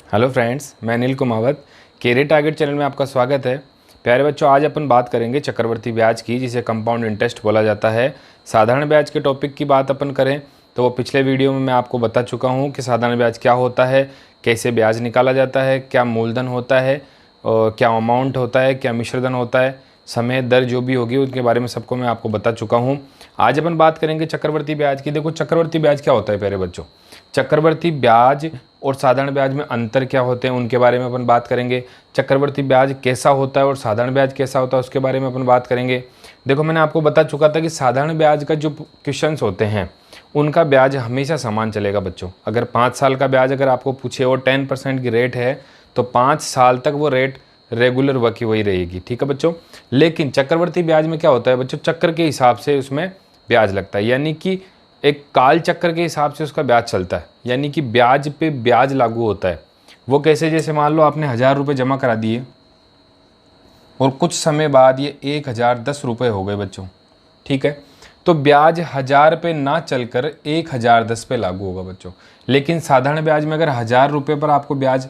Hello friends, मैं Anil Kumawat career target channel में आपका स्वागत है। प्यारे बच्चों, आज अपन बात करेंगे चक्रवर्ती ब्याज की, जिसे कंपाउंड इंटरेस्ट बोला जाता है। साधारण ब्याज के टॉपिक की बात अपन करें तो वो पिछले वीडियो में मैं आपको बता चुका हूँ कि साधारण ब्याज क्या होता है, कैसे ब्याज निकाला जाता है, क्या मूलधन होता है, और क्या अमाउंट होता है, क्या मिश्रधन होता है, समय दर जो भी होगी उनके बारे में सबको मैं आपको बता चुका हूँ। आज अपन बात करेंगे चक्रवर्ती ब्याज की। देखो, चक्रवर्ती ब्याज क्या होता है प्यारे बच्चों। चक्रवर्ती ब्याज और साधारण ब्याज में अंतर क्या होते हैं उनके बारे में अपन बात करेंगे। चक्रवर्ती ब्याज कैसा होता है और साधारण ब्याज कैसा होता है उसके बारे में अपन बात करेंगे। देखो, मैंने आपको बता चुका था कि साधारण ब्याज का जो क्वेश्चंस होते हैं उनका ब्याज हमेशा समान चलेगा बच्चों। अगर 5 साल का ब्याज अगर आपको पूछे और 10% की रेट है तो 5 साल तक वो रेट रेगुलर वही वही रहेगी। ठीक है बच्चों। लेकिन चक्रवर्ती ब्याज में क्या होता है बच्चों, चक्र के हिसाब से उसमें ब्याज लगता है, यानी कि एक काल चक्र के हिसाब से उसका ब्याज चलता है, यानी कि ब्याज पे ब्याज लागू होता है। वो कैसे, जैसे मान लो आपने 1000 रुपये जमा करा दिए और कुछ समय बाद ये 1010 रुपये हो गए बच्चों। ठीक है, तो ब्याज 1000 पे ना चलकर 1010 पे लागू होगा बच्चों। लेकिन साधारण ब्याज में अगर 1000 रुपये पर आपको ब्याज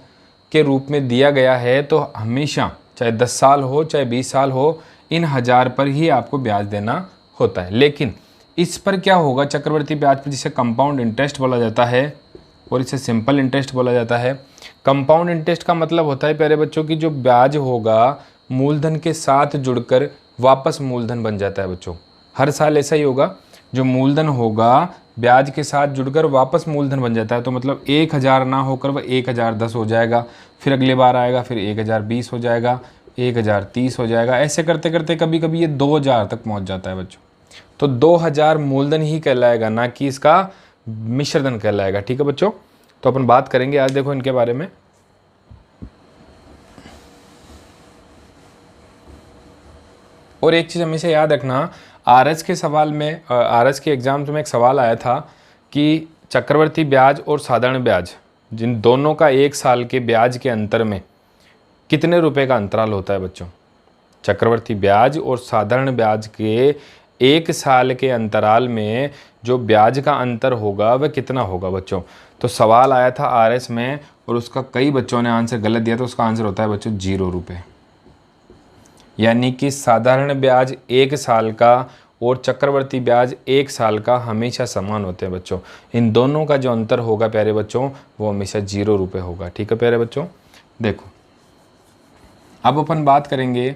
के रूप में दिया गया है तो हमेशा, चाहे 10 साल हो चाहे 20 साल हो, इन 1000 पर ही आपको ब्याज देना होता है। लेकिन इस पर क्या होगा, चक्रवर्ती ब्याज पर, जिसे कंपाउंड इंटरेस्ट बोला जाता है और इसे सिंपल इंटरेस्ट बोला जाता है। कंपाउंड इंटरेस्ट का मतलब होता है प्यारे बच्चों कि जो ब्याज होगा मूलधन के साथ जुड़कर वापस मूलधन बन जाता है बच्चों। हर साल ऐसा ही होगा, जो मूलधन होगा ब्याज के साथ जुड़कर वापस मूलधन बन जाता है। तो मतलब 1000 ना होकर वह 1010 हो जाएगा, फिर अगली बार आएगा, फिर 1020 हो जाएगा, 1030 हो जाएगा। ऐसे करते करते कभी कभी ये 2000 तक पहुंच जाता है बच्चों। तो 2000 मूलधन ही कहलाएगा, ना कि इसका मिश्रधन कहलाएगा। ठीक है बच्चों, तो अपन बात करेंगे आज देखो इनके बारे में। और एक चीज़ हमेशा याद रखना, आरएस के सवाल में, आरएस के एग्जाम्स में एक सवाल आया था कि चक्रवर्ती ब्याज और साधारण ब्याज, जिन दोनों का 1 साल के ब्याज के अंतर में कितने रुपए का अंतराल होता है बच्चों। चक्रवर्ती ब्याज और साधारण ब्याज के 1 साल के अंतराल में जो ब्याज का अंतर होगा वह कितना होगा बच्चों। तो सवाल आया था आरएस में और उसका कई बच्चों ने आंसर गलत दिया, तो उसका आंसर होता है बच्चों 0 रुपये। यानी कि साधारण ब्याज 1 साल का और चक्रवर्ती ब्याज 1 साल का हमेशा समान होते हैं बच्चों। इन दोनों का जो अंतर होगा प्यारे बच्चों वो हमेशा 0 रुपये होगा। ठीक है प्यारे बच्चों, देखो अब अपन बात करेंगे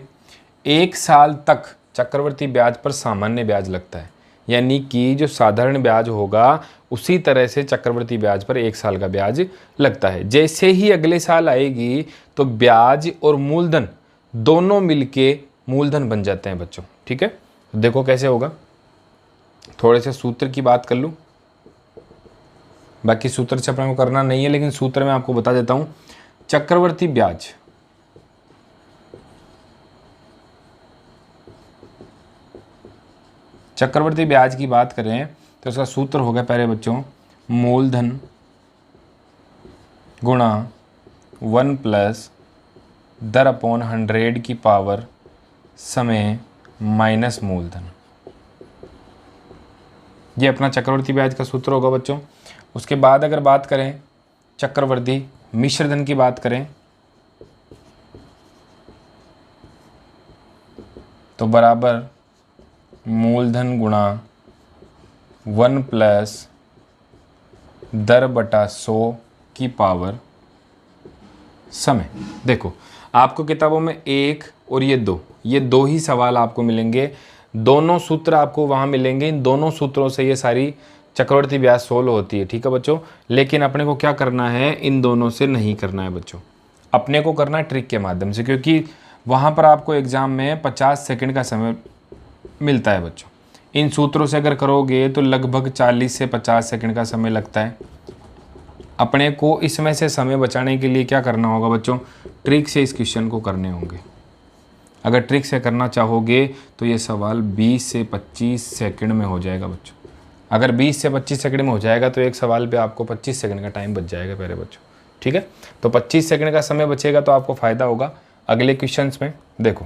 1 साल तक चक्रवर्ती ब्याज पर सामान्य ब्याज लगता है, यानी कि जो साधारण ब्याज होगा उसी तरह से चक्रवर्ती ब्याज पर 1 साल का ब्याज लगता है। जैसे ही अगले साल आएगी तो ब्याज और मूलधन दोनों मिलके मूलधन बन जाते हैं बच्चों। ठीक है, तो देखो कैसे होगा। थोड़े से सूत्र की बात कर लूँ, बाकी सूत्र से अपने को करना नहीं है, लेकिन सूत्र मैं आपको बता देता हूँ। चक्रवर्ती ब्याज चक्रवर्ती ब्याज की बात करें तो उसका सूत्र होगा पहले बच्चों, मूलधन गुणा 1 प्लस दर अपॉन 100 की पावर समय माइनस मूलधन। ये अपना चक्रवर्ती ब्याज का सूत्र होगा बच्चों। उसके बाद अगर बात करें चक्रवर्ती मिश्रधन की बात करें तो बराबर मूलधन गुणा 1 प्लस दर बटा 100 की पावर समय। देखो, आपको किताबों में 1 और ये दो ही सवाल आपको मिलेंगे, दोनों सूत्र आपको वहाँ मिलेंगे। इन दोनों सूत्रों से ये सारी चक्रवर्ती ब्याज सोल्व होती है। ठीक है बच्चों, लेकिन अपने को क्या करना है, इन दोनों से नहीं करना है बच्चों, अपने को करना है ट्रिक के माध्यम से, क्योंकि वहाँ पर आपको एग्ज़ाम में 50 सेकंड का समय मिलता है बच्चों। इन सूत्रों से अगर करोगे तो लगभग 40 से 50 सेकंड का समय लगता है। अपने को इसमें से समय बचाने के लिए क्या करना होगा बच्चों, ट्रिक से इस क्वेश्चन को करने होंगे। अगर ट्रिक से करना चाहोगे तो ये सवाल 20 से 25 सेकंड में हो जाएगा बच्चों। अगर 20 से 25 सेकंड में हो जाएगा तो एक सवाल पे आपको 25 सेकंड का टाइम बच जाएगा प्यारे बच्चों। ठीक है, तो 25 सेकंड का समय बचेगा तो आपको फ़ायदा होगा अगले क्वेश्चंस में। देखो,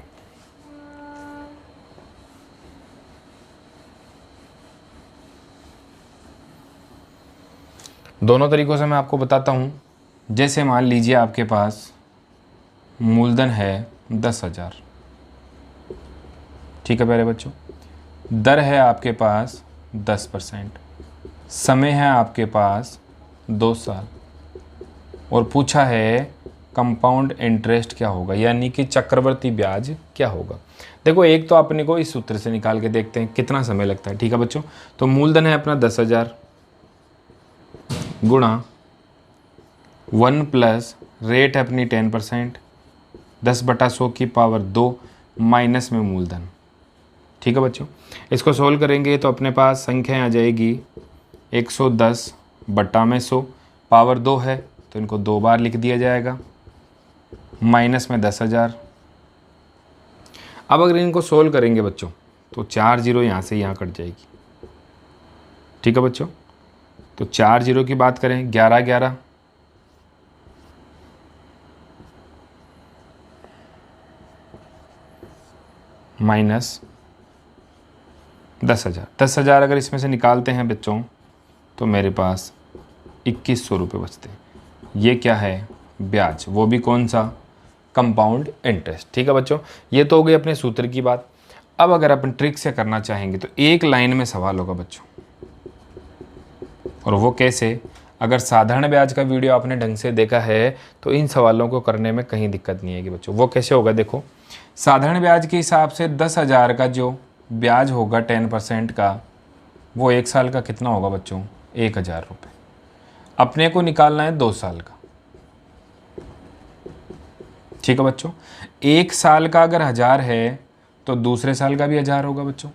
दोनों तरीक़ों से मैं आपको बताता हूँ। जैसे मान लीजिए आपके पास मूलधन है 10,000, ठीक है प्यारे बच्चों। दर है आपके पास 10%, समय है आपके पास 2 साल, और पूछा है कंपाउंड इंटरेस्ट क्या होगा, यानी कि चक्रवर्ती ब्याज क्या होगा। देखो एक तो अपने को इस सूत्र से निकाल के देखते हैं कितना समय लगता है, ठीक है बच्चों। तो मूलधन है अपना 10,000 गुणा 1 प्लस रेट है अपनी 10%, 10/100 की पावर 2 माइनस में मूलधन, ठीक है बच्चों। इसको सोल्व करेंगे तो अपने पास संख्या आ जाएगी 110/100, पावर 2 है तो इनको 2 बार लिख दिया जाएगा, माइनस में 10,000। अब अगर इनको सोल्व करेंगे बच्चों तो 4 जीरो यहाँ से यहाँ कट जाएगी, ठीक है बच्चों। तो 4 जीरो की बात करें 11 माइनस 10,000 अगर इसमें से निकालते हैं बच्चों तो मेरे पास 2100 रुपये बचते हैं। ये क्या है, ब्याज, वो भी कौन सा, कंपाउंड इंटरेस्ट, ठीक है बच्चों। ये तो हो गई अपने सूत्र की बात। अब अगर अपन ट्रिक से करना चाहेंगे तो एक लाइन में सवाल होगा बच्चों, और वो कैसे। अगर साधारण ब्याज का वीडियो आपने ढंग से देखा है तो इन सवालों को करने में कहीं दिक्कत नहीं आएगी बच्चों। वो कैसे होगा, देखो साधारण ब्याज के हिसाब से 10,000 का जो ब्याज होगा 10% का, वो 1 साल का कितना होगा बच्चों, 1,000 रुपये। अपने को निकालना है 2 साल का, ठीक है बच्चों। 1 साल का अगर 1000 है तो दूसरे साल का भी 1000 होगा बच्चों।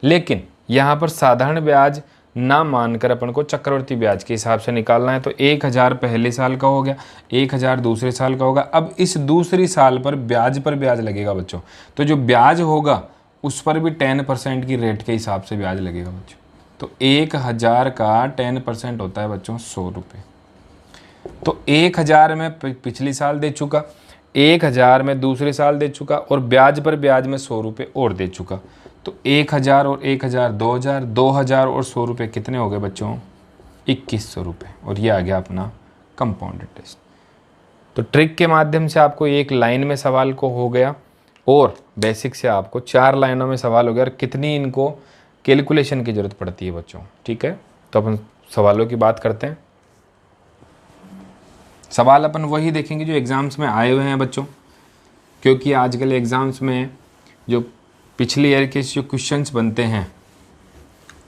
लेकिन यहाँ पर साधारण ब्याज ना मानकर अपन को चक्रवर्ती ब्याज के हिसाब से निकालना है, तो 1,000 पहले साल का हो गया, 1,000 दूसरे साल का होगा। अब इस दूसरी साल पर ब्याज लगेगा बच्चों, तो जो ब्याज होगा उस पर भी 10% की रेट के हिसाब से ब्याज लगेगा बच्चों। तो 1,000 का 10% होता है बच्चों 100 रुपये। तो 1,000 में पिछली साल दे चुका, 1,000 में दूसरे साल दे चुका, और ब्याज पर ब्याज में 100 रुपये और दे चुका। तो 1,000 और 1,000 2,000, 2,000 और 100 रुपये कितने हो गए बच्चों, 2,100 रुपये। और ये आ गया अपना कंपाउंड इंटरेस्ट। तो ट्रिक के माध्यम से आपको एक लाइन में सवाल को हो गया, और बेसिक से आपको 4 लाइनों में सवाल हो गया। और कितनी इनको कैलकुलेशन की ज़रूरत पड़ती है बच्चों, ठीक है। तो अपन सवालों की बात करते हैं। सवाल अपन वही देखेंगे जो एग्ज़ाम्स में आए हुए हैं बच्चों, क्योंकि आजकल एग्ज़ाम्स में जो पिछले ईयर के जो क्वेश्चंस बनते हैं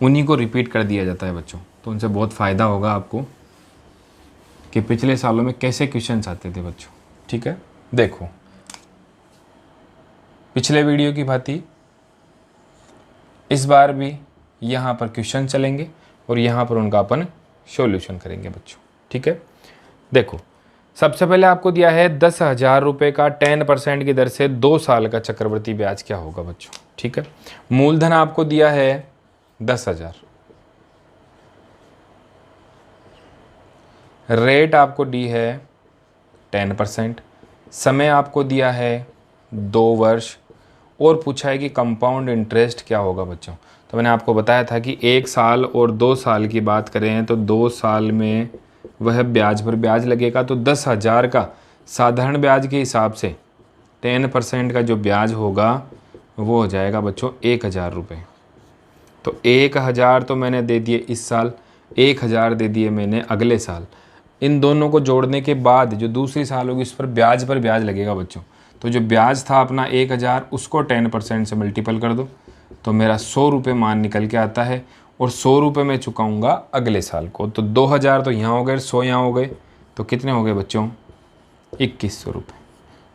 उन्हीं को रिपीट कर दिया जाता है बच्चों। तो उनसे बहुत फ़ायदा होगा आपको कि पिछले सालों में कैसे क्वेश्चंस आते थे बच्चों, ठीक है। देखो पिछले वीडियो की भांति इस बार भी यहाँ पर क्वेश्चन चलेंगे और यहाँ पर उनका अपन सॉल्यूशन करेंगे बच्चों, ठीक है। देखो सबसे पहले आपको दिया है 10,000 रुपये का 10% की दर से 2 साल का चक्रवर्ती ब्याज क्या होगा बच्चों, ठीक है। मूलधन आपको दिया है 10,000, रेट आपको दी है 10%, समय आपको दिया है 2 वर्ष, और पूछा है कि कंपाउंड इंटरेस्ट क्या होगा बच्चों। तो मैंने आपको बताया था कि 1 साल और 2 साल की बात करें तो 2 साल में वह ब्याज पर ब्याज लगेगा। तो 10,000 का साधारण ब्याज के हिसाब से 10% का जो ब्याज होगा वो हो जाएगा बच्चों 1,000 रुपये। तो 1,000 तो मैंने दे दिए इस साल, 1,000 दे दिए मैंने अगले साल। इन दोनों को जोड़ने के बाद जो दूसरी साल होगी उस पर ब्याज लगेगा बच्चों। तो जो ब्याज था अपना 1,000 उसको 10% से मल्टीपल कर दो तो मेरा 100 रुपये मान निकल के आता है, और 100 रुपये मैं चुकाऊँगा अगले साल को। तो 2,000 तो यहाँ हो गए, 100 यहाँ हो गए, तो कितने हो गए बच्चों, 2,100 रुपये,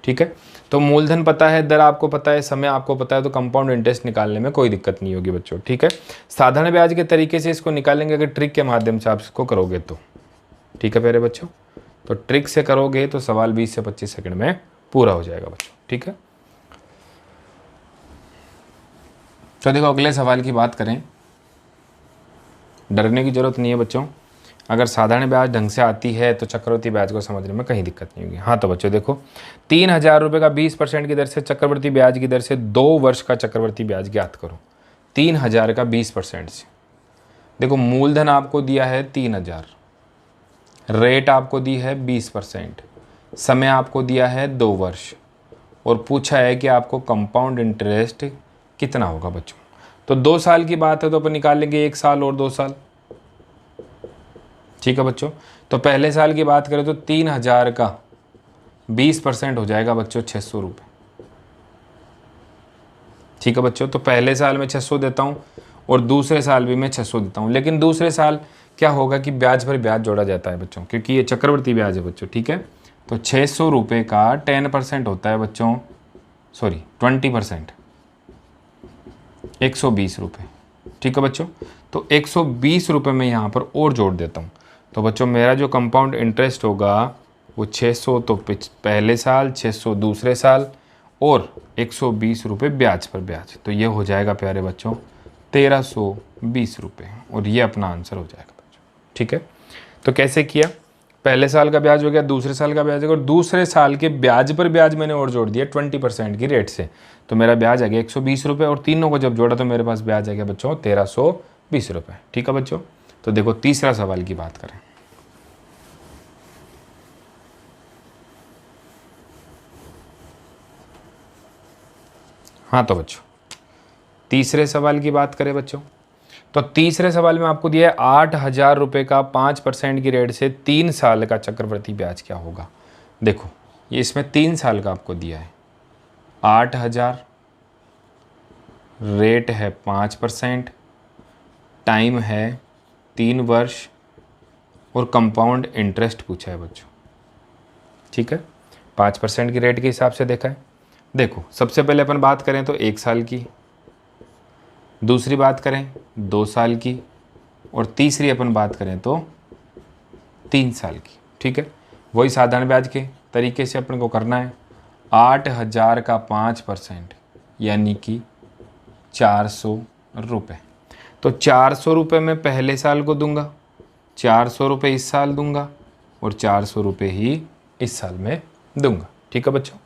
ठीक है। तो मूलधन पता है, दर आपको पता है, समय आपको पता है, तो कंपाउंड इंटरेस्ट निकालने में कोई दिक्कत नहीं होगी बच्चों, ठीक है। साधारण ब्याज के तरीके से इसको निकालेंगे अगर ट्रिक के माध्यम से आप इसको करोगे तो, ठीक है प्यारे बच्चों। तो ट्रिक से करोगे तो सवाल 20 से 25 सेकंड में पूरा हो जाएगा बच्चों, ठीक है। तो देखो अगले सवाल की बात करें, डरने की ज़रूरत नहीं है बच्चों। अगर साधारण ब्याज ढंग से आती है तो चक्रवर्ती ब्याज को समझने में कहीं दिक्कत नहीं होगी। हाँ तो बच्चों देखो 3,000 रुपये का 20% की दर से चक्रवर्ती ब्याज की दर से 2 वर्ष का चक्रवर्ती ब्याज ज्ञात करो। 3,000 का 20% से, देखो मूलधन आपको दिया है 3,000, रेट आपको दी है 20%, समय आपको दिया है 2 वर्ष और पूछा है कि आपको कंपाउंड इंटरेस्ट कितना होगा बच्चों। तो 2 साल की बात है तो अपन निकाल लेंगे 1 साल और 2 साल। ठीक है बच्चों, तो पहले साल की बात करें तो 3000 का 20% हो जाएगा बच्चों 600 रुपये। ठीक है बच्चों, तो पहले साल में 600 देता हूँ और दूसरे साल भी मैं 600 देता हूँ। लेकिन दूसरे साल क्या होगा कि ब्याज पर ब्याज जोड़ा जाता है बच्चों, क्योंकि ये चक्रवर्ती ब्याज है बच्चों। ठीक है, तो 600 रुपये का 10% होता है बच्चों, सॉरी 20%, 120 रुपये। ठीक है बच्चों, तो 120 रुपये में यहाँ पर और जोड़ देता हूँ। तो बच्चों मेरा जो कंपाउंड इंटरेस्ट होगा वो 600 तो पहले साल, 600 दूसरे साल और 120 रुपये ब्याज पर ब्याज, तो ये हो जाएगा प्यारे बच्चों 1320 रुपये और ये अपना आंसर हो जाएगा बच्चों। ठीक है, तो कैसे किया, पहले साल का ब्याज हो गया, दूसरे साल का ब्याज हो गया और दूसरे साल के ब्याज पर ब्याज मैंने और जोड़ दिया 20% की रेट से, तो मेरा ब्याज आ गया 120 रुपये और तीनों को जब जोड़ा तो मेरे पास ब्याज आ गया बच्चों 1320 रुपये। ठीक है बच्चों, तो देखो तीसरा सवाल की बात करें। हाँ तो बच्चों तीसरे सवाल की बात करें बच्चों, तो तीसरे सवाल में आपको दिया है 8000 रुपये का 5% की रेट से 3 साल का चक्रवृद्धि ब्याज क्या होगा। देखो ये इसमें 3 साल का आपको दिया है, 8000, रेट है 5%, टाइम है 3 वर्ष और कंपाउंड इंटरेस्ट पूछा है बच्चों। ठीक है, 5% की रेट के हिसाब से देखा है। देखो सबसे पहले अपन बात करें तो 1 साल की, दूसरी बात करें 2 साल की और तीसरी अपन बात करें तो 3 साल की। ठीक है, वही साधारण ब्याज के तरीके से अपन को करना है। 8000 का 5% यानी कि 400 रुपये, तो 400 रुपये मैं पहले साल को दूंगा, 400 रुपये इस साल दूंगा और 400 रुपये ही इस साल में दूंगा। ठीक है बच्चों,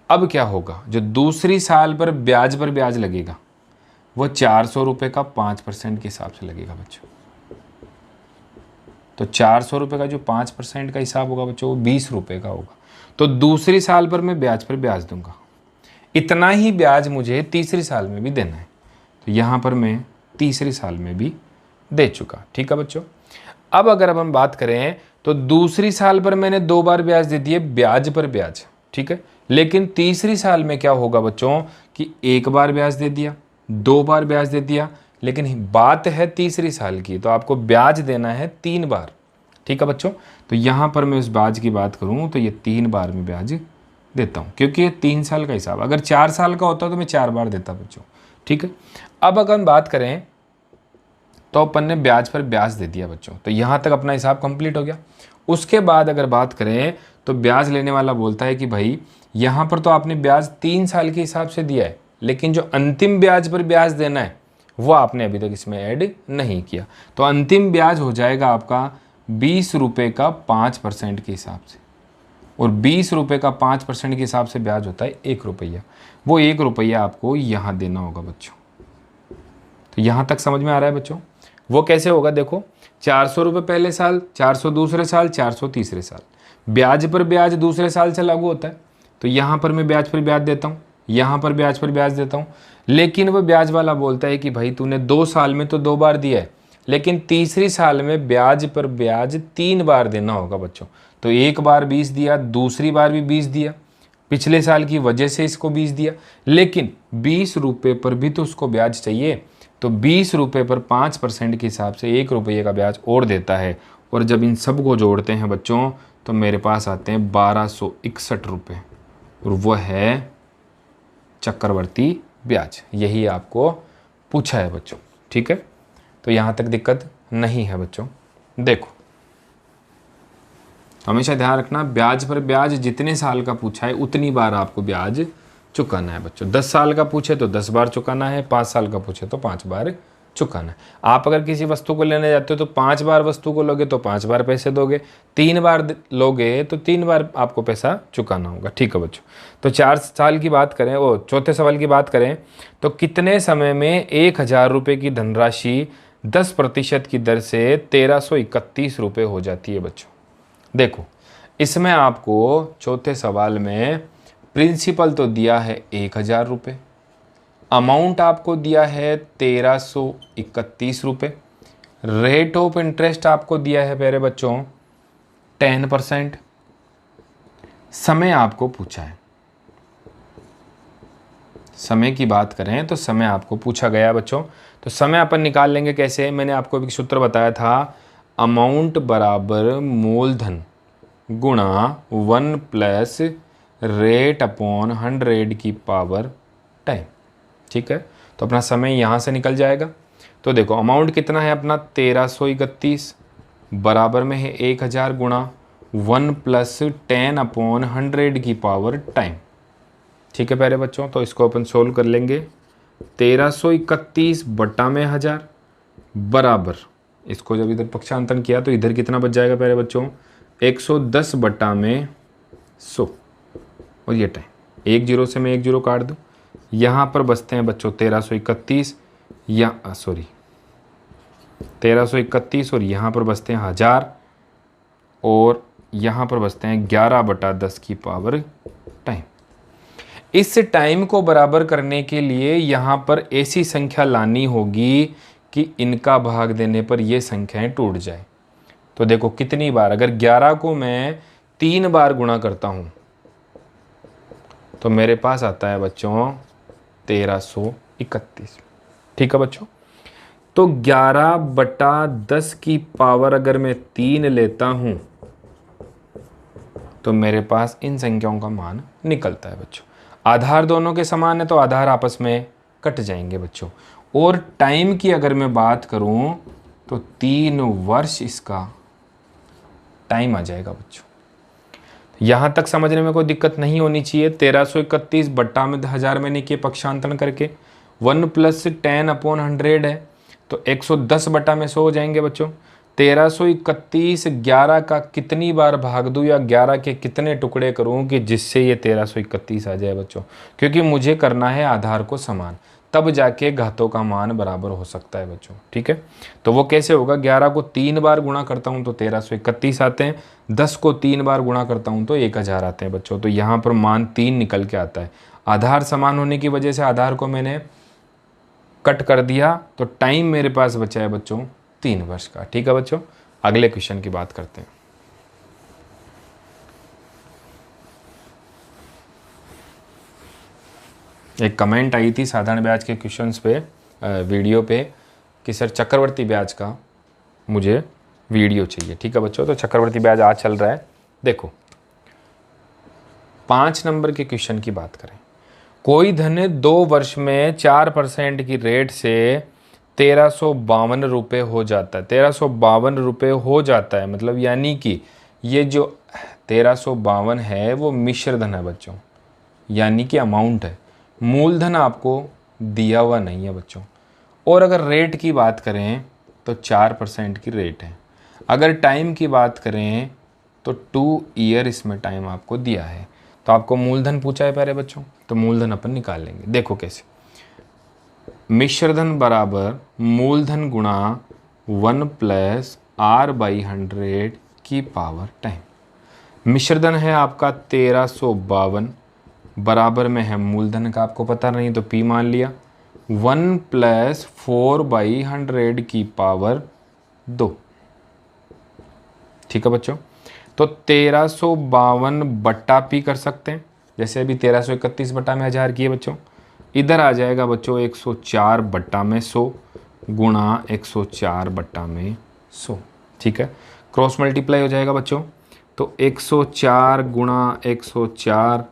अब क्या होगा, जो दूसरी साल पर ब्याज लगेगा वो 400 रुपये का 5% के हिसाब से लगेगा बच्चों। तो 400 रुपये का जो 5% का हिसाब होगा बच्चों वो 20 रुपये का होगा। तो दूसरी साल पर मैं ब्याज पर ब्याज दूंगा, इतना ही ब्याज मुझे तीसरी साल में भी देना है, तो यहाँ पर मैं तीसरी साल में भी दे चुका। ठीक है बच्चों, अब अगर हम बात करें तो दूसरी साल पर मैंने 2 बार ब्याज दे दिए ब्याज पर ब्याज। ठीक है, लेकिन तीसरी साल में क्या होगा बच्चों कि 1 बार ब्याज दे दिया, 2 बार ब्याज दे दिया, लेकिन बात है तीसरी साल की तो आपको ब्याज देना है 3 बार। ठीक है बच्चों, तो यहाँ पर मैं उस ब्याज की बात करूँ तो ये 3 बार में ब्याज देता हूँ, क्योंकि ये 3 साल का हिसाब, अगर 4 साल का होता तो मैं 4 बार देता बच्चों। ठीक है, अब अगर हम बात करें तो अपन ने ब्याज पर ब्याज दे दिया बच्चों, तो यहाँ तक अपना हिसाब कंप्लीट हो गया। उसके बाद अगर बात करें तो ब्याज लेने वाला बोलता है कि भाई यहाँ पर तो आपने ब्याज 3 साल के हिसाब से दिया है, लेकिन जो अंतिम ब्याज पर ब्याज देना है वो आपने अभी तक इसमें ऐड नहीं किया, तो अंतिम ब्याज हो जाएगा आपका 20 रुपये का 5% के हिसाब से, और 20 रुपये का 5% के हिसाब से ब्याज होता है 1 रुपया। वो 1 रुपया आपको यहाँ देना होगा बच्चों। तो यहाँ तक समझ में आ रहा है बच्चों, वो कैसे होगा, देखो 400 रुपये पहले साल, 400 दूसरे साल, 400 तीसरे साल, ब्याज पर ब्याज दूसरे साल से लागू होता है, तो यहाँ पर मैं ब्याज पर ब्याज देता हूँ, यहाँ पर ब्याज पर ब्याज देता हूँ, लेकिन वह ब्याज वाला बोलता है कि भाई तूने 2 साल में तो 2 बार दिया है, लेकिन तीसरी साल में ब्याज पर ब्याज 3 बार देना होगा बच्चों। तो 1 बार 20 दिया, दूसरी बार भी 20 दिया, पिछले साल की वजह से इसको 20 दिया, लेकिन 20 रुपये पर भी तो उसको ब्याज चाहिए, तो 20 रुपये पर 5% के हिसाब से 1 रुपये का ब्याज और देता है, और जब इन सब को जोड़ते हैं बच्चों तो मेरे पास आते हैं 1261 रुपये, और वह है चक्रवर्ती ब्याज। यही आपको पूछा है बच्चों। ठीक है, तो यहाँ तक दिक्कत नहीं है बच्चों। देखो हमेशा ध्यान रखना, ब्याज पर ब्याज जितने साल का पूछा है उतनी बार आपको ब्याज चुकाना है बच्चों। 10 साल का पूछे तो 10 बार चुकाना है, 5 साल का पूछे तो 5 बार चुकाना है। आप अगर किसी वस्तु को लेने जाते हो तो 5 बार वस्तु को लोगे तो 5 बार पैसे दोगे, 3 बार लोगे तो 3 बार आपको पैसा चुकाना होगा। ठीक है बच्चों, तो 4 साल की बात करें, वो चौथे सवाल की बात करें तो कितने समय में 1000 रुपये की धनराशि 10% की दर से 1331 रुपये हो जाती है बच्चों। देखो इसमें आपको चौथे सवाल में प्रिंसिपल तो दिया है 1000 रुपये, अमाउंट आपको दिया है 1331 रुपये, रेट ऑफ इंटरेस्ट आपको दिया है प्यारे बच्चों 10%, समय आपको पूछा है। समय की बात करें तो समय आपको पूछा गया बच्चों, तो समय अपन निकाल लेंगे कैसे। मैंने आपको एक सूत्र बताया था, अमाउंट बराबर मूलधन गुणा 1 प्लस रेट अपॉन 100 की पावर 10। ठीक है, तो अपना समय यहाँ से निकल जाएगा। तो देखो अमाउंट कितना है अपना 1331, बराबर में है 1000 गुणा 1 प्लस 10 अपॉन 100 की पावर 10। ठीक है प्यारे बच्चों, तो इसको अपन सोल्व कर लेंगे। 1331 बट्टा में 1000 बराबर, इसको जब इधर पक्षांतरण किया तो इधर कितना बच जाएगा प्यारे बच्चों 110 बट्टा में 100, और ये टाइम 1 0 से मैं 1 0 काट दूँ, यहाँ पर बचते हैं बच्चों 1331 या 1331 और यहाँ पर बचते हैं 1000 और यहाँ पर बचते हैं 11 बटा 10 की पावर टाइम। इस टाइम को बराबर करने के लिए यहाँ पर ऐसी संख्या लानी होगी कि इनका भाग देने पर ये संख्याएं टूट जाए। तो देखो कितनी बार, अगर 11 को मैं 3 बार गुणा करता हूँ तो मेरे पास आता है बच्चों 1331। ठीक है बच्चों, तो 11 बटा 10 की पावर अगर मैं 3 लेता हूँ तो मेरे पास इन संख्याओं का मान निकलता है बच्चों। आधार दोनों के समान है तो आधार आपस में कट जाएंगे बच्चों। और टाइम की अगर मैं बात करूं तो 3 वर्ष इसका टाइम आ जाएगा बच्चों। यहां तक समझने में कोई दिक्कत नहीं होनी चाहिए। 1331 बट्टा में 1000 मैंने किए पक्षांतरण करके, 1 प्लस 10 अपॉन 100 है तो 110 बट्टा में 100 हो जाएंगे बच्चों। 1331 11 का कितनी बार भाग दूँ या 11 के कितने टुकड़े करूँ कि जिससे ये 1331 आ जाए बच्चों, क्योंकि मुझे करना है आधार को समान, तब जाके घातों का मान बराबर हो सकता है बच्चों। ठीक है, तो वो कैसे होगा, 11 को 3 बार गुणा करता हूँ तो 1331 आते हैं, 10 को 3 बार गुणा करता हूँ तो 1000 आते हैं बच्चों। तो यहाँ पर मान 3 निकल के आता है। आधार समान होने की वजह से आधार को मैंने कट कर दिया, तो टाइम मेरे पास बचा है बच्चों 3 वर्ष का। ठीक है बच्चों, अगले क्वेश्चन की बात करते हैं। एक कमेंट आई थी साधारण ब्याज के क्वेश्चंस पे वीडियो पे कि सर चक्रवर्ती ब्याज का मुझे वीडियो चाहिए। ठीक है बच्चों, तो चक्रवर्ती ब्याज आज चल रहा है। देखो 5 नंबर के क्वेश्चन की बात करें। कोई धन 2 वर्ष में 4% की रेट से 1352 रुपये हो जाता है। 1352 रुपये हो जाता है मतलब यानी कि ये जो 1352 है वो मिश्र धन है बच्चों, यानी कि अमाउंट है, मूलधन आपको दिया हुआ नहीं है बच्चों। और अगर रेट की बात करें तो 4% की रेट है। अगर टाइम की बात करें तो 2 ईयर इसमें टाइम आपको दिया है। तो आपको मूलधन पूछा है प्यारे बच्चों, तो मूलधन अपन निकाल लेंगे। देखो कैसे, मिश्रधन बराबर मूलधन गुणा 1 प्लस R/100 की पावर 10। मिश्रधन है आपका 1352, बराबर में है मूलधन का आपको पता नहीं तो P मान लिया, 1 प्लस 4/100 की पावर 2। ठीक है बच्चों, तो 1352 बट्टा P कर सकते हैं, जैसे अभी 1331 बट्टा में 1000 किए बच्चों। इधर आ जाएगा बच्चों 104 बट्टा में 100 गुणा 104 बट्टा में 100। ठीक है, क्रॉस मल्टीप्लाई हो जाएगा बच्चों, तो 104 गुणा 104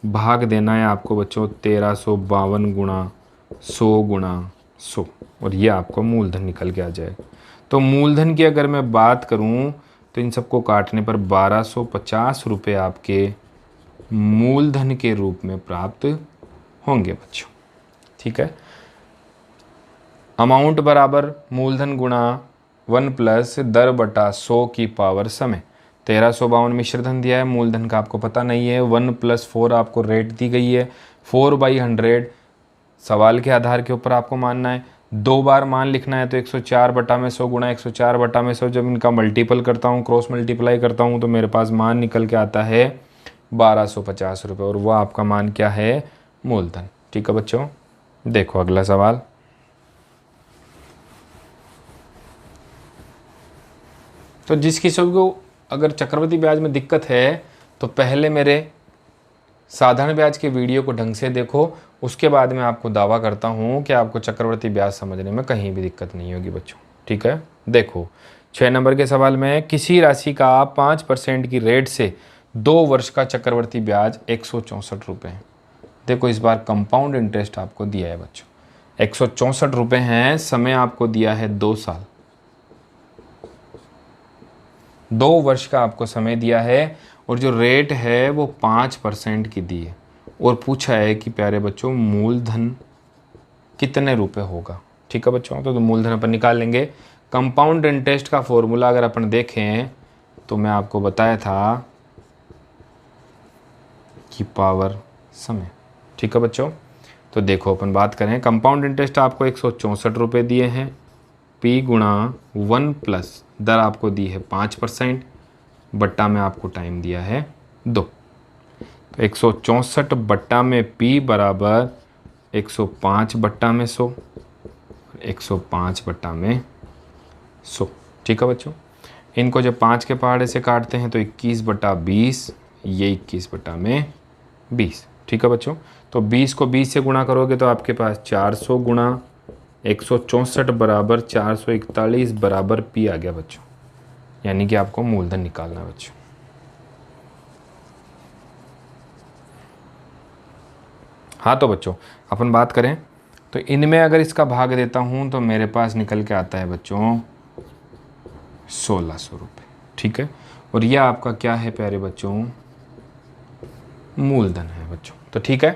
भाग देना है आपको बच्चों 1352 गुणा 100 गुणा 100, और ये आपको मूलधन निकल के आ जाएगा। तो मूलधन की अगर मैं बात करूं तो इन सबको काटने पर 1250 रुपये आपके मूलधन के रूप में प्राप्त होंगे बच्चों। ठीक है, अमाउंट बराबर मूलधन गुणा 1 प्लस दर बटा 100 की पावर समय। 1352 मिश्रधन दिया है, मूलधन का आपको पता नहीं है। 1 प्लस 4 आपको रेट दी गई है, 4/100 सवाल के आधार के ऊपर आपको मानना है। दो बार मान लिखना है तो 104 बटा में 100 गुणा 104 बटा में 100, जब इनका मल्टीपल करता हूँ, क्रॉस मल्टीप्लाई करता हूँ, तो मेरे पास मान निकल के आता है 1250 रुपये, और वह आपका मान क्या है? मूलधन। ठीक है बच्चों, देखो अगला सवाल। तो जिस किसी को अगर चक्रवृद्धि ब्याज में दिक्कत है तो पहले मेरे साधारण ब्याज के वीडियो को ढंग से देखो, उसके बाद मैं आपको दावा करता हूँ कि आपको चक्रवृद्धि ब्याज समझने में कहीं भी दिक्कत नहीं होगी बच्चों। ठीक है, देखो 6 नंबर के सवाल में किसी राशि का 5% की रेट से 2 वर्ष का चक्रवृद्धि ब्याज 164 रुपये है। देखो इस बार कंपाउंड इंटरेस्ट आपको दिया है बच्चों, 164 रुपये हैं, समय आपको दिया है 2 साल, 2 वर्ष का आपको समय दिया है, और जो रेट है वो 5% की दी है, और पूछा है कि प्यारे बच्चों मूलधन कितने रुपए होगा। ठीक है बच्चों, तो मूलधन अपन निकाल लेंगे। कंपाउंड इंटरेस्ट का फॉर्मूला अगर अपन देखें तो मैं आपको बताया था कि पावर समय। ठीक है बच्चों, तो देखो अपन बात करें, कंपाउंड इंटरेस्ट आपको 164 रुपये दिए हैं, P गुणा 1 प्लस दर आपको दी है 5%, बट्टा में आपको टाइम दिया है 2। तो 164 बट्टा में P बराबर 105 बट्टा में 100, 105 बट्टा में 100। ठीक है बच्चों, इनको जब 5 के पहाड़े से काटते हैं तो 21 बटा 20, ये 21 बटा में 20। ठीक है बच्चों, तो 20 को 20 से गुणा करोगे तो आपके पास 400 गुणा 164 बराबर 441 बराबर P आ गया बच्चों, यानी कि आपको मूलधन निकालना है बच्चों। हाँ तो बच्चों अपन बात करें तो इनमें अगर इसका भाग देता हूँ तो मेरे पास निकल के आता है बच्चों 1600 रुपये। ठीक है, और यह आपका क्या है प्यारे बच्चों? मूलधन है बच्चों। तो ठीक है,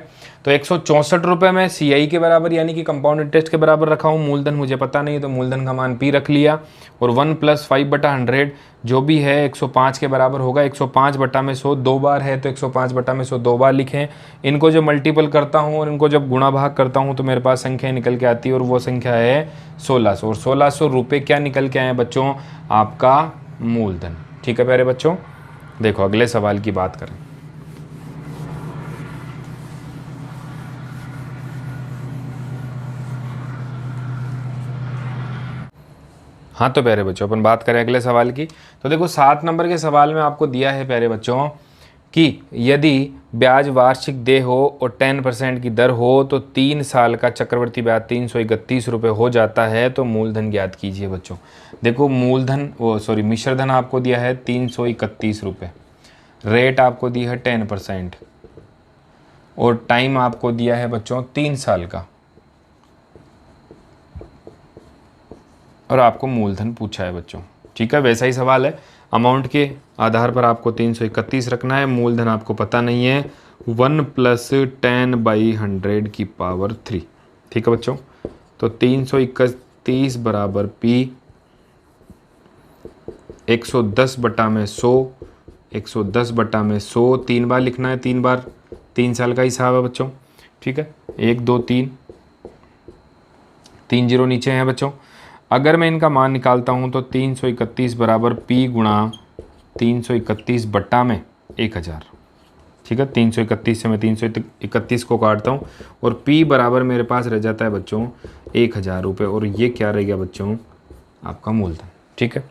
तो 164 रुपये में CI के बराबर यानी कि कंपाउंड इंटरेस्ट के बराबर रखा हूँ, मूलधन मुझे पता नहीं है तो मूलधन का मान P रख लिया, और 1 प्लस 5 बटा 100 जो भी है 105 के बराबर होगा। 105 बटा में 100 2 बार है तो 105 बटा में 100 2 बार लिखें। इनको जब मल्टीपल करता हूँ और इनको जब गुणा भाग करता हूँ तो मेरे पास संख्या निकल के आती है, और वो संख्या है 1600, और 1600 रुपये क्या निकल के आए बच्चों? आपका मूलधन। ठीक है प्यारे बच्चों, देखो अगले सवाल की बात करें। हाँ तो प्यारे बच्चों अपन बात करें अगले सवाल की, तो देखो 7 नंबर के सवाल में आपको दिया है प्यारे बच्चों कि यदि ब्याज वार्षिक देय हो और 10% की दर हो तो 3 साल का चक्रवृद्धि ब्याज 331 रुपये हो जाता है, तो मूलधन ज्ञात कीजिए बच्चों। देखो मूलधन मिश्रधन आपको दिया है 331 रुपये, रेट आपको दी है 10%, और टाइम आपको दिया है बच्चों 3 साल का, और आपको मूलधन पूछा है बच्चों। ठीक है, वैसा ही सवाल है, अमाउंट के आधार पर आपको 331 रखना है, मूलधन आपको पता नहीं है, 1 प्लस 10/100 की पावर 3। ठीक है बच्चों, तो 331 बराबर P 110 बटा में 100, 110 बटा में 100 3 बार लिखना है, 3 बार, 3 साल का हिसाब है बच्चों। ठीक है, 1 2 3 3 जीरो नीचे हैं बच्चों। अगर मैं इनका मान निकालता हूँ तो 331 बराबर P गुणा 331 बट्टा में 1000। ठीक है, 331 से मैं 331 को काटता हूँ, और P बराबर मेरे पास रह जाता है बच्चों 1000 रुपये, और ये क्या रह गया बच्चों? आपका मूलधन। ठीक है,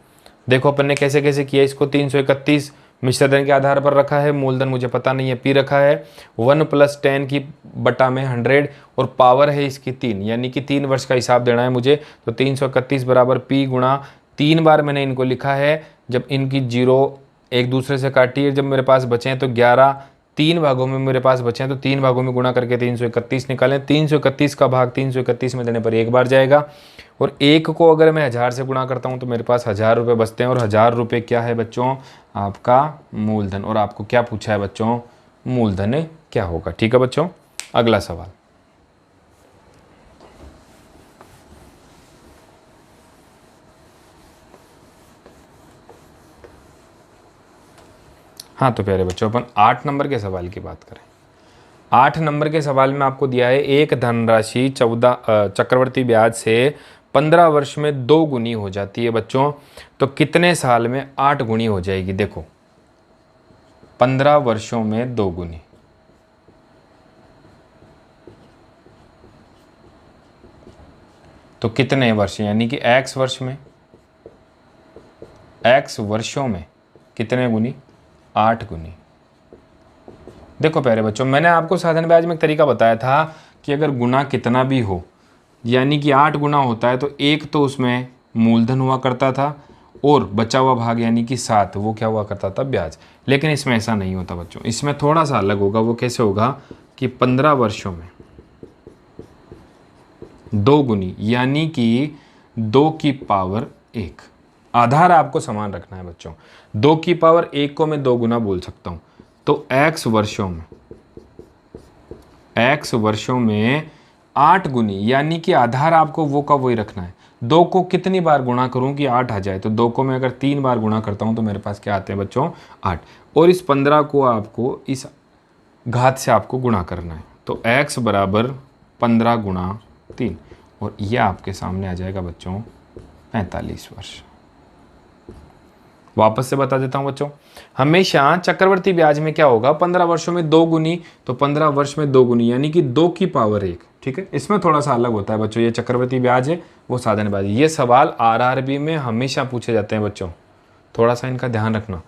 देखो अपन ने कैसे कैसे किया इसको। 331 मिश्रधन के आधार पर रखा है, मूलधन मुझे पता नहीं है, P रखा है, 1 प्लस 10 की बटा में 100, और पावर है इसकी 3, यानी कि 3 वर्ष का हिसाब देना है मुझे। तो 331 बराबर P गुणा 3 बार मैंने इनको लिखा है, जब इनकी जीरो एक दूसरे से काटी है, जब मेरे पास बचे हैं तो 11 3 भागों में मेरे पास बचे हैं, तो 3 भागों में गुणा करके 331 निकालें। 331 का भाग 331 में देने पर 1 बार जाएगा, और 1 को अगर मैं 1000 से गुणा करता हूं तो मेरे पास 1000 रुपये बचते हैं, और 1000 रुपये क्या है बच्चों? आपका मूलधन। और आपको क्या पूछा है बच्चों? मूलधन क्या होगा। ठीक है बच्चों, अगला सवाल। हाँ तो प्यारे बच्चों अपन 8 नंबर के सवाल की बात करें। 8 नंबर के सवाल में आपको दिया है एक धनराशि 14 चक्रवर्ती ब्याज से 15 वर्ष में 2 गुनी हो जाती है बच्चों, तो कितने साल में 8 गुनी हो जाएगी? देखो 15 वर्षों में 2 गुनी, तो कितने वर्ष, यानी कि x वर्ष में, x वर्षों में कितने गुनी? 8 गुनी। देखो प्यारे बच्चों, मैंने आपको साधारण ब्याज में एक तरीका बताया था कि अगर गुना कितना भी हो, यानी कि 8 गुना होता है तो एक तो उसमें मूलधन हुआ करता था और बचा हुआ भाग यानी कि 7 वो क्या हुआ करता था? ब्याज। लेकिन इसमें ऐसा नहीं होता बच्चों, इसमें थोड़ा सा अलग होगा। वो कैसे होगा कि 15 वर्षों में 2 गुनी, यानी कि 2 की पावर 1। आधार आपको समान रखना है बच्चों। 2 की पावर 1 को मैं 2 गुना बोल सकता हूँ, तो x वर्षों में 8 गुनी, यानी कि आधार आपको वो का वही रखना है। 2 को कितनी बार गुणा करूं कि 8 आ जाए? तो 2 को मैं अगर 3 बार गुणा करता हूं तो मेरे पास क्या आते हैं बच्चों? 8। और इस 15 को आपको इस घात से आपको गुणा करना है, तो x बराबर 15 गुणा 3, और यह आपके सामने आ जाएगा बच्चों 45 वर्ष। वापस से बता देता हूं बच्चों, हमेशा चक्रवर्ती ब्याज में क्या होगा? 15 वर्षों में 2 गुनी, तो 15 वर्ष में 2 गुनी, यानी कि 2 की पावर 1। ठीक है, इसमें थोड़ा सा अलग होता है बच्चों, ये चक्रवर्ती ब्याज है, वो साधारण ब्याज है। ये सवाल आरआरबी में हमेशा पूछे जाते हैं बच्चों, थोड़ा सा इनका ध्यान रखना।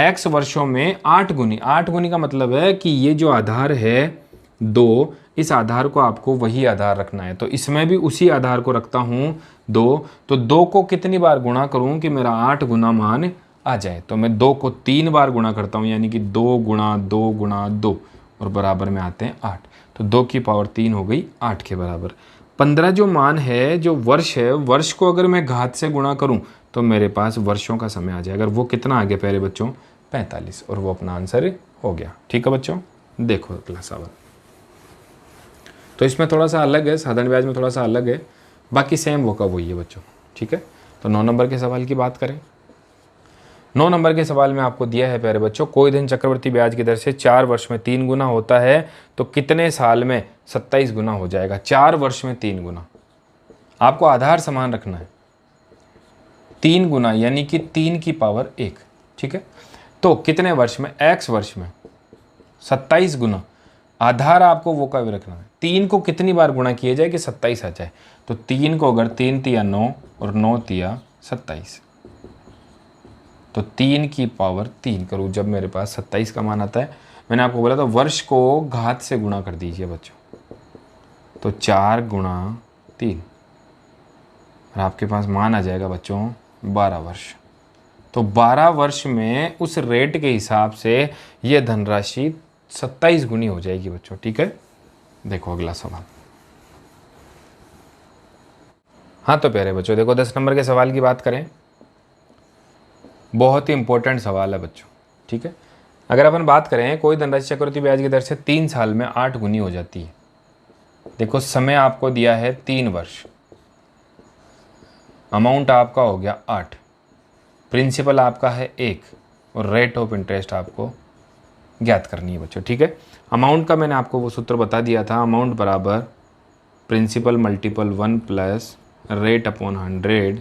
x वर्षों में 8 गुनी, 8 गुनी का मतलब है कि ये जो आधार है 2, इस आधार को आपको वही आधार रखना है, तो इसमें भी उसी आधार को रखता हूँ 2। तो 2 को कितनी बार गुणा करूँ कि मेरा 8 गुना मान आ जाए? तो मैं 2 को 3 बार गुणा करता हूँ, यानी कि 2 गुणा 2 गुणा 2, और बराबर में आते हैं 8। तो 2 की पावर 3 हो गई 8 के बराबर। 15 जो मान है, जो वर्ष है, वर्ष को अगर मैं घात से गुणा करूँ तो मेरे पास वर्षों का समय आ जाएगा। अगर वो कितना आ गया प्यारे बच्चों? 45, और वो अपना आंसर हो गया। ठीक है बच्चों, देखो अगला सवाल। तो इसमें थोड़ा सा अलग है, साधारण ब्याज में थोड़ा सा अलग है, बाकी सेम वो का वही है बच्चों। ठीक है, तो 9 नंबर के सवाल की बात करें। 9 नंबर के सवाल में आपको दिया है प्यारे बच्चों, कोई धन चक्रवर्ती ब्याज की दर से 4 वर्ष में 3 गुना होता है, तो कितने साल में 27 गुना हो जाएगा? 4 वर्ष में 3 गुना, आपको आधार समान रखना है। 3 गुना यानी कि 3 की पावर 1। ठीक है, तो कितने वर्ष में? x वर्ष में 27 गुना, आधार आपको वो का भी रखना है। 3 को कितनी बार गुणा किया जाए कि 27 आ जाए? तो 3 को अगर 3 तिया 9 और 9 तिया 27, तो 3 की पावर 3 करूँ जब मेरे पास 27 का मान आता है। मैंने आपको बोला था वर्ष को घात से गुणा कर दीजिए बच्चों, तो 4 गुणा 3, और आपके पास मान आ जाएगा बच्चों 12 वर्ष। तो 12 वर्ष में उस रेट के हिसाब से यह धनराशि 27 गुनी हो जाएगी बच्चों। ठीक है, देखो अगला सवाल। हाँ तो प्यारे बच्चों देखो 10 नंबर के सवाल की बात करें, बहुत ही इंपॉर्टेंट सवाल है बच्चों। ठीक है, अगर अपन बात करें कोई धनराशि चक्रवर्ती ब्याज की दर से 3 साल में 8 गुनी हो जाती है। देखो समय आपको दिया है 3 वर्ष, अमाउंट आपका हो गया 8, प्रिंसिपल आपका है 1, और रेट ऑफ इंटरेस्ट आपको ज्ञात करनी है बच्चों। ठीक है, अमाउंट का मैंने आपको वो सूत्र बता दिया था, अमाउंट बराबर principal multiple 1 plus rate upon 100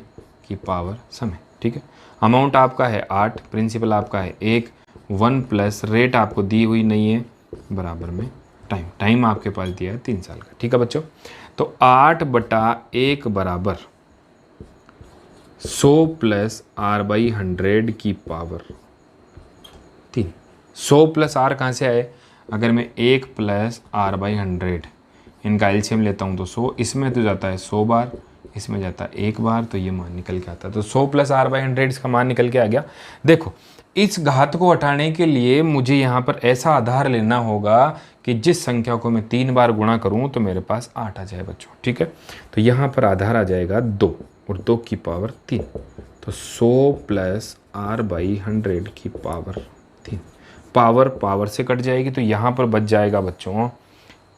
की पावर समय। ठीक है, अमाउंट आपका है 8, प्रिंसिपल आपका है 1, 1 प्लस रेट आपको दी हुई नहीं है, बराबर में टाइम आपके पास दिया है 3 साल का। ठीक है बच्चों, तो 8/1 बराबर 100 प्लस r/100 की पावर 3। 100 प्लस r कहाँ से आए? अगर मैं 1 प्लस r/100 इनका एलसीएम लेता हूँ तो 100, इसमें तो जाता है 100 बार, इसमें जाता है 1 बार, तो ये मान निकल के आता है। तो 100 प्लस r/100 इसका मान निकल के आ गया। देखो इस घात को हटाने के लिए मुझे यहाँ पर ऐसा आधार लेना होगा कि जिस संख्या को मैं 3 बार गुणा करूँ तो मेरे पास 8 आ जाए बच्चों। ठीक है, तो यहाँ पर आधार आ जाएगा 2 और 2 की पावर 3, तो 100 प्लस r/100 की पावर 3, पावर से कट जाएगी, तो यहाँ पर बच जाएगा बच्चों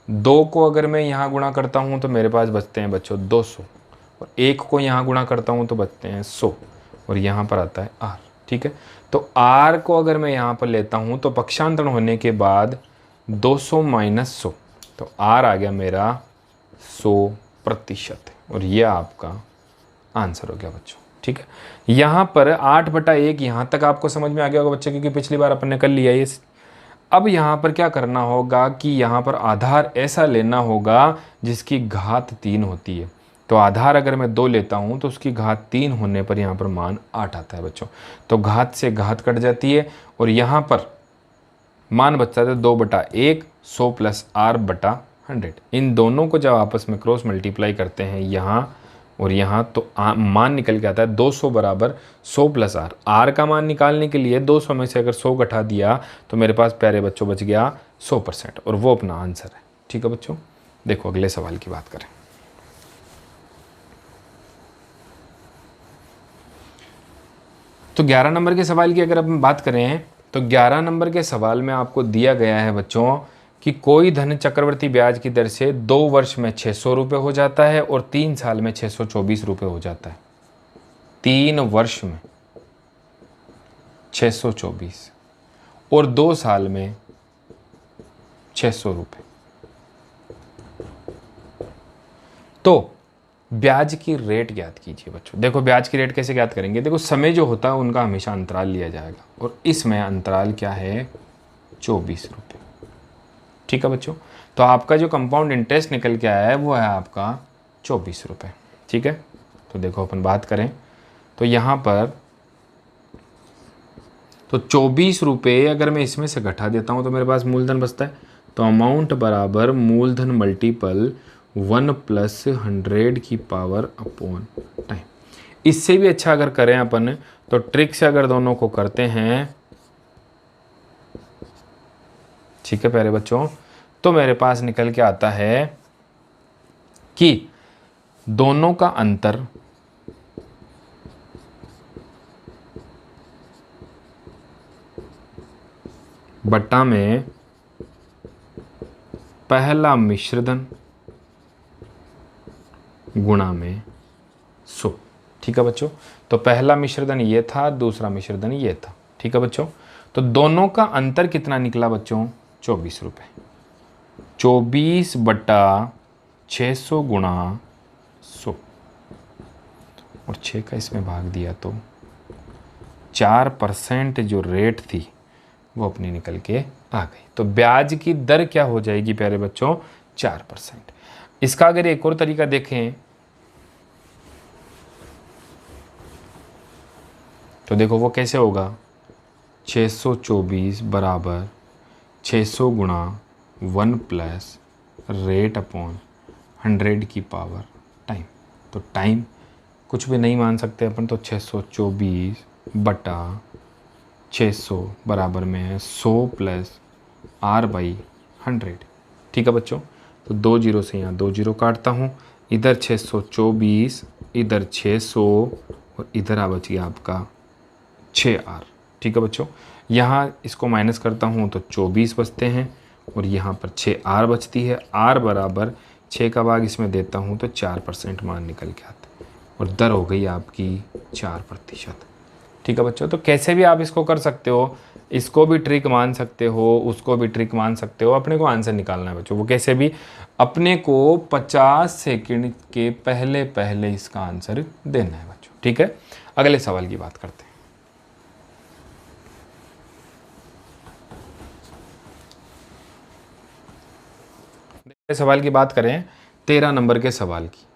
2 को अगर मैं यहाँ गुणा करता हूँ तो मेरे पास बचते हैं बच्चों 200, और 1 को यहाँ गुणा करता हूँ तो बचते हैं 100, और यहाँ पर आता है r। ठीक है, तो r को अगर मैं यहाँ पर लेता हूँ तो पक्षांतरण होने के बाद 200 माइनस 100, तो आर आ गया मेरा 100%, और ये आपका आंसर हो गया बच्चों। ठीक है, यहाँ पर 8/1 यहाँ तक आपको समझ में आ गया होगा बच्चे, क्योंकि पिछली बार अपन ने कर लिया ये। अब यहाँ पर क्या करना होगा कि यहाँ पर आधार ऐसा लेना होगा जिसकी घात 3 होती है। तो आधार अगर मैं 2 लेता हूँ तो उसकी घात 3 होने पर यहाँ पर मान 8 आता है बच्चों। तो घात से घात कट जाती है और यहाँ पर मान बचता है 2/1 100 प्लस r/100। इन दोनों को जब आपस में क्रॉस मल्टीप्लाई करते हैं यहाँ और यहाँ, तो मान निकल के आता है 200 बराबर 100 प्लस r का मान निकालने के लिए 200 में से अगर 100 घटा दिया तो मेरे पास प्यारे बच्चों बच गया 100%, और वो अपना आंसर है। ठीक है बच्चों, देखो अगले सवाल की बात करें। तो 11 नंबर के सवाल की अगर हम बात करें तो 11 नंबर के सवाल में आपको दिया गया है बच्चों कि कोई धन चक्रवर्ती ब्याज की दर से 2 वर्ष में 600 रुपये हो जाता है और 3 साल में 624 रुपये हो जाता है। 3 वर्ष में 624 और 2 साल में 600 रुपये। तो ब्याज की रेट ज्ञात कीजिए बच्चों। देखो ब्याज की रेट कैसे ज्ञात करेंगे, देखो समय जो होता है उनका हमेशा अंतराल लिया जाएगा, और इसमें अंतराल क्या है 24 रुपये। ठीक है बच्चों, तो आपका जो कंपाउंड इंटरेस्ट निकल के आया है वो है आपका 24 रुपये। ठीक है, तो देखो अपन बात करें तो यहाँ पर तो 24 रुपये अगर मैं इसमें से घटा देता हूँ तो मेरे पास मूलधन बचता है। तो अमाउंट बराबर मूलधन मल्टीपल 1 प्लस 100 की पावर अपॉन टाइम। इससे भी अच्छा अगर करें अपन तो ट्रिक से अगर दोनों को करते हैं, ठीक है प्यारे बच्चों, तो मेरे पास निकल के आता है कि दोनों का अंतर बट्टा में पहला मिश्रधन गुणा में 100। ठीक है बच्चों, तो पहला मिश्रधन ये था, दूसरा मिश्रधन ये था। ठीक है बच्चों, तो दोनों का अंतर कितना निकला बच्चों 24 रुपये। 24/600 गुणा 100 और 6 का इसमें भाग दिया तो 4% जो रेट थी वो अपनी निकल के आ गई। तो ब्याज की दर क्या हो जाएगी प्यारे बच्चों 4%। इसका अगर एक और तरीका देखें तो देखो वो कैसे होगा, 624 बराबर 600 गुणा 1 प्लस रेट अपॉन 100 की पावर टाइम। तो टाइम कुछ भी नहीं मान सकते अपन, तो 624/600 बराबर में है 100 प्लस r/100। ठीक है बच्चों, तो 2 जीरो से यहाँ 2 जीरो काटता हूँ, इधर 624 इधर 600 और इधर आ बच गया आपका 6r। ठीक है बच्चों, यहाँ इसको माइनस करता हूँ तो 24 बचते हैं और यहाँ पर 6r बचती है। r बराबर 6 का भाग इसमें देता हूँ तो 4% मान निकल के आता है और दर हो गई आपकी 4%। ठीक है बच्चों, तो कैसे भी आप इसको कर सकते हो, इसको भी ट्रिक मान सकते हो, उसको भी ट्रिक मान सकते हो। अपने को आंसर निकालना है बच्चों, वो कैसे भी अपने को 50 सेकंड के पहले पहले इसका आंसर देना है बच्चों। ठीक है, अगले सवाल की बात करते हैं। सवाल की बात करें 13 नंबर के सवाल की।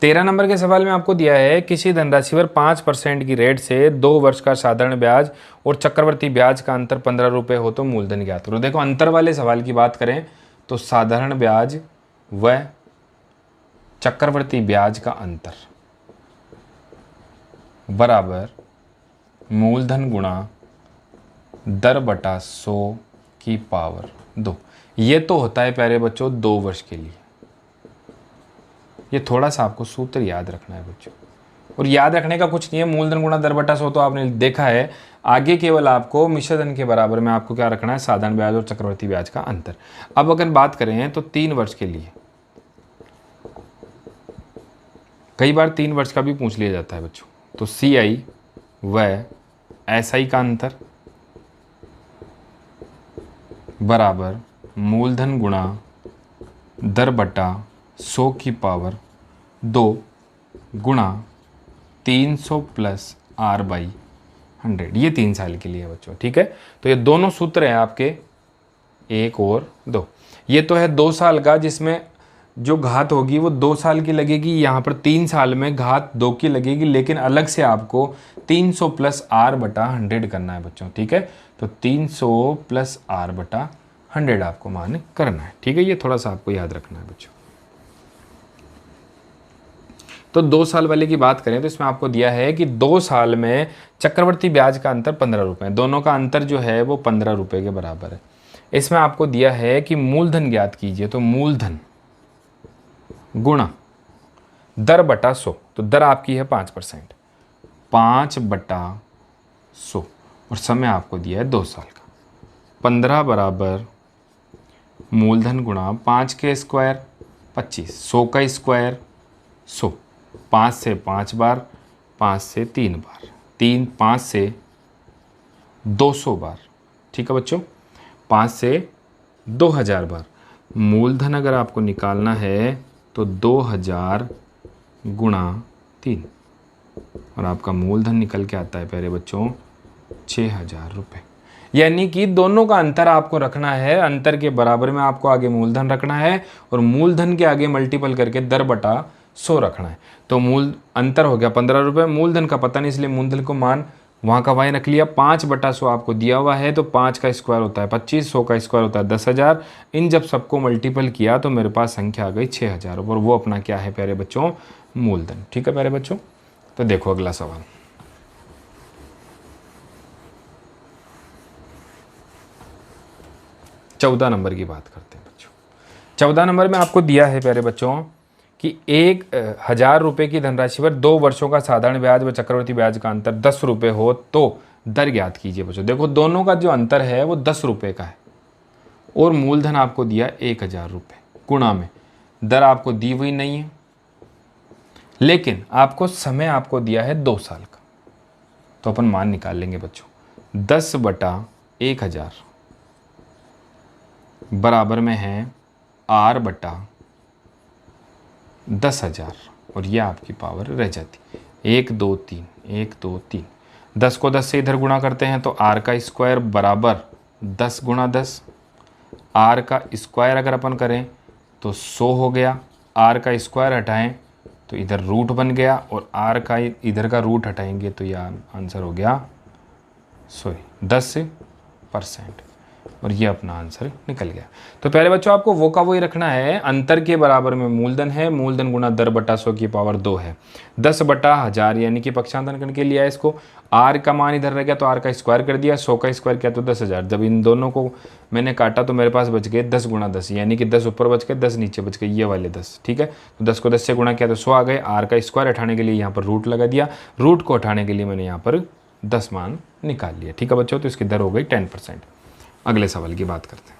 13 नंबर के सवाल में आपको दिया है किसी धनराशि पर 5% की रेट से 2 वर्ष का साधारण ब्याज और चक्रवर्ती ब्याज का अंतर 15 रुपये हो तो मूलधन ज्ञात करो। देखो अंतर वाले सवाल की बात करें तो साधारण ब्याज व चक्रवर्ती ब्याज का अंतर बराबर मूलधन गुणा दर बटा 100 की पावर 2। ये तो होता है प्यारे बच्चों 2 वर्ष के लिए। ये थोड़ा सा आपको सूत्र याद रखना है बच्चों, और याद रखने का कुछ नहीं है, मूलधन गुणा दर बटा 100 तो आपने देखा है। आगे केवल आपको मिश्रधन के बराबर में आपको क्या रखना है, साधारण ब्याज और चक्रवर्ती ब्याज का अंतर। अब अगर बात करें तो 3 वर्ष के लिए, कई बार 3 वर्ष का भी पूछ लिया जाता है बच्चों, तो CI व SI का अंतर बराबर मूलधन गुणा दर बटा 100 की पावर 2 गुणा 300 प्लस R/100। ये 3 साल के लिए है बच्चों, ठीक है। तो ये दोनों सूत्र हैं आपके 1 और 2। ये तो है 2 साल का, जिसमें जो घात होगी वो 2 साल की लगेगी, यहाँ पर 3 साल में घात 2 की लगेगी, लेकिन अलग से आपको 300 प्लस R/100 करना है बच्चों, ठीक है। तो 300 प्लस R/100 आपको मान करना है, ठीक है। ये थोड़ा सा आपको याद रखना है बच्चों। तो 2 साल वाले की बात करें तो इसमें आपको दिया है कि 2 साल में चक्रवर्ती ब्याज का अंतर 15 रुपये, दोनों का अंतर जो है वो 15 रुपये के बराबर है। इसमें आपको दिया है कि मूलधन ज्ञात कीजिए, तो मूलधन गुणा दर बटा 100, तो दर आपकी है 5%, 5/100, और समय आपको दिया है 2 साल का। 15 बराबर मूलधन गुणा 5 के स्क्वायर 25, 100 का स्क्वायर 100, 5 से 5 बार, 5 से 3 बार, 5 से 200 बार, ठीक है बच्चों, 5 से 2000 बार। मूलधन अगर आपको निकालना है तो 2000 गुणा 3, और आपका मूलधन निकल के आता है प्यारे बच्चों 6000 रुपये। यानी कि दोनों का अंतर आपको रखना है, अंतर के बराबर में आपको आगे मूलधन रखना है, और मूलधन के आगे मल्टीपल करके दर बटा 100 रखना है। तो मूल अंतर हो गया 15 रुपये, मूलधन का पता नहीं इसलिए मूलधन को मान वहाँ का वाई रख लिया। 5/100 आपको दिया हुआ है, तो 5 का स्क्वायर होता है 25, 100 का स्क्वायर होता है 10,000। इन जब सबको मल्टीपल किया तो मेरे पास संख्या आ गई 6000, और वो अपना क्या है प्यारे बच्चों, मूलधन, ठीक है प्यारे बच्चों। तो देखो अगला सवाल, चौदह नंबर की बात करते हैं बच्चों। 14 नंबर में आपको दिया है प्यारे बच्चों कि 1000 रुपये की धनराशि पर 2 वर्षों का साधारण ब्याज व चक्रवर्ती ब्याज का अंतर 10 रुपये हो तो दर ज्ञात कीजिए बच्चों। देखो दोनों का जो अंतर है वो 10 रुपये का है, और मूलधन आपको दिया 1000 रुपये, गुणा में दर आपको दी हुई नहीं है, लेकिन आपको समय आपको दिया है 2 साल का। तो अपन मान निकाल लेंगे बच्चों, 10/1000 बराबर में है R/10,000, और यह आपकी पावर रह जाती 1 2 3 1 2 3। 10 को 10 से इधर गुणा करते हैं तो R का स्क्वायर बराबर 10 गुणा 10, R का स्क्वायर अगर अपन करें तो 100 हो गया, R का स्क्वायर हटाएं तो इधर रूट बन गया, और R का इधर का रूट हटाएंगे तो यह आंसर हो गया 10%, और ये अपना आंसर निकल गया। तो पहले बच्चों आपको वो का वही रखना है, अंतर के बराबर में मूलधन है, मूलधन गुणा दर बटा 100 की पावर 2 है, 10/1000 यानी कि पक्षांतरण करके लिया है इसको। R का मान इधर रह गया तो R का स्क्वायर कर दिया, 100 का स्क्वायर किया तो 10,000। जब इन दोनों को मैंने काटा तो मेरे पास बच गए 10 गुणा 10, यानी कि 10 ऊपर बच गए 10 नीचे बच गए, ये वाले 10, ठीक है। तो 10 को 10 से गुणा किया तो 100 आ गए। R का स्क्वायर हटाने के लिए यहाँ पर रूट लगा दिया, रूट को हटाने के लिए मैंने यहाँ पर 10 मान निकाल लिया, ठीक है बच्चों। तो इसकी दर हो गई 10%। अगले सवाल की बात करते हैं।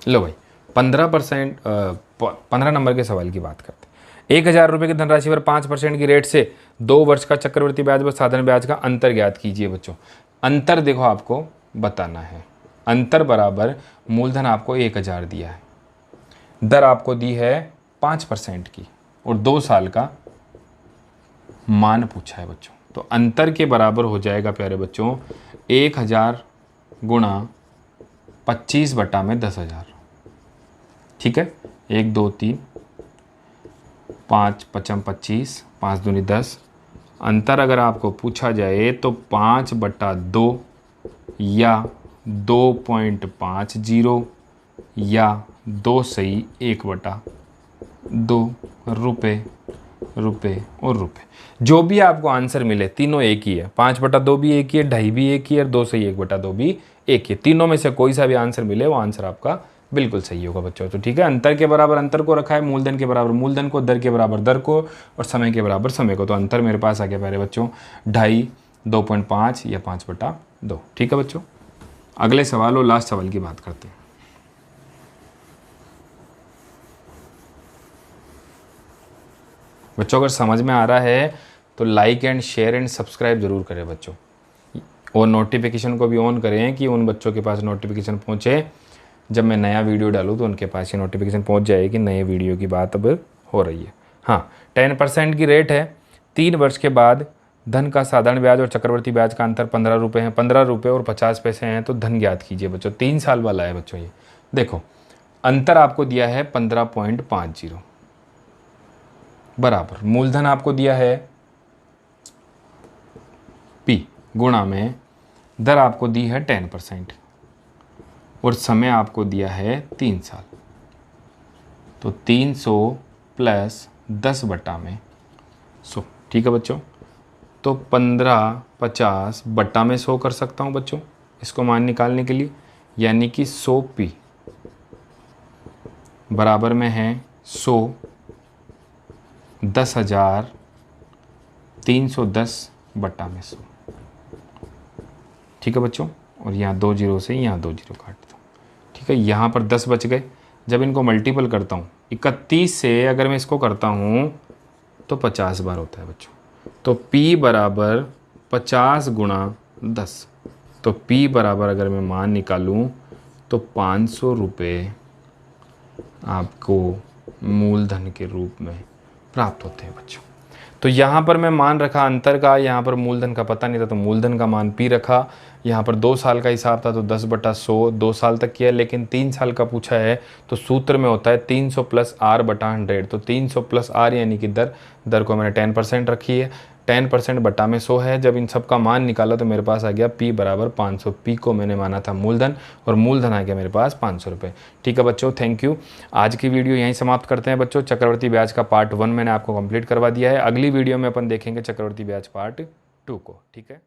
लो भाई 15 नंबर के सवाल की बात करते हैं। 1000 रुपये की धनराशि पर 5% की रेट से 2 वर्ष का चक्रवर्ती ब्याज व साधारण ब्याज का अंतर ज्ञात कीजिए बच्चों। अंतर देखो आपको बताना है, अंतर बराबर मूलधन आपको 1000 दिया है, दर आपको दी है 5% की, और 2 साल का मान पूछा है बच्चों। तो अंतर के बराबर हो जाएगा प्यारे बच्चों 1000 गुणा 25/10,000, ठीक है। 1 2 3 5 5 25, 5 दूनी 10। अंतर अगर आपको पूछा जाए तो 5/2 या 2.50 या 2 सही 1/2 रुपये और रुपये, जो भी आपको आंसर मिले तीनों एक ही है। 5/2 भी एक ही है, 2.5 भी एक ही है, और 2 सही 1/2 भी एक ही है। तीनों में से कोई सा भी आंसर मिले वो आंसर आपका बिल्कुल सही होगा बच्चों। तो ठीक है, अंतर के बराबर अंतर को रखा है, मूलधन के बराबर मूलधन को, दर के बराबर दर को, और समय के बराबर समय को। तो अंतर मेरे पास आ गया प्यारे बच्चों 2.5, 2.5 या 5/2, ठीक है बच्चों। अगले सवाल और लास्ट सवाल की बात करते हैं। बच्चों अगर समझ में आ रहा है तो like and share and subscribe जरूर करें बच्चों। और नोटिफिकेशन को भी ऑन करें कि उन बच्चों के पास नोटिफिकेशन पहुँचे, जब मैं नया वीडियो डालूँ तो उनके पास ये नोटिफिकेशन पहुँच जाए कि नए वीडियो की बात अब हो रही है। हाँ, 10% की रेट है। 3 वर्ष के बाद धन का साधारण ब्याज और चक्रवर्ती ब्याज का अंतर 15 रुपये है। 15 रुपये और 50 पैसे हैं, तो धन ज्ञात कीजिए बच्चों। 3 साल वाला है बच्चों ये। देखो अंतर आपको दिया है 15.50 बराबर मूलधन आपको दिया है P गुणा में दर आपको दी है 10% और समय आपको दिया है 3 साल। तो 300 प्लस 10 बटा में 100। ठीक है बच्चों, तो 15 50 बटा में 100 कर सकता हूँ बच्चों इसको मान निकालने के लिए, यानी कि 100p बराबर में है 100 10,000 310 बटा में 100। ठीक है बच्चों, और यहाँ 2 जीरो से यहाँ 2 जीरो काट दो। ठीक है, यहाँ पर 10 बच गए। जब इनको मल्टीपल करता हूँ 31 से, अगर मैं इसको करता हूँ तो 50 बार होता है बच्चों। तो P बराबर 50 गुणा 10। तो P बराबर अगर मैं मान निकालूं तो 500 रुपये आपको मूलधन के रूप में प्राप्त होते हैं बच्चों। तो यहाँ पर मैं मान रखा अंतर का, यहाँ पर मूलधन का पता नहीं था तो मूलधन का मान P रखा। यहाँ पर 2 साल का हिसाब था तो 10 बटा 100 2 साल तक किया, लेकिन 3 साल का पूछा है तो सूत्र में होता है 300 प्लस R बटा 100। तो 300 प्लस R यानी कि दर को मैंने 10% रखी है। 10% बटा में 100 है। जब इन सब का मान निकाला तो मेरे पास आ गया P बराबर 500। P को मैंने माना था मूलधन और मूलधन आ गया मेरे पास 500 रुपये। ठीक है बच्चों, थैंक यू। आज की वीडियो यहीं समाप्त करते हैं बच्चों। चक्रवर्ती ब्याज का पार्ट 1 मैंने आपको कंप्लीट करवा दिया है। अगली वीडियो में अपन देखेंगे चक्रवर्ती ब्याज पार्ट 2 को। ठीक है।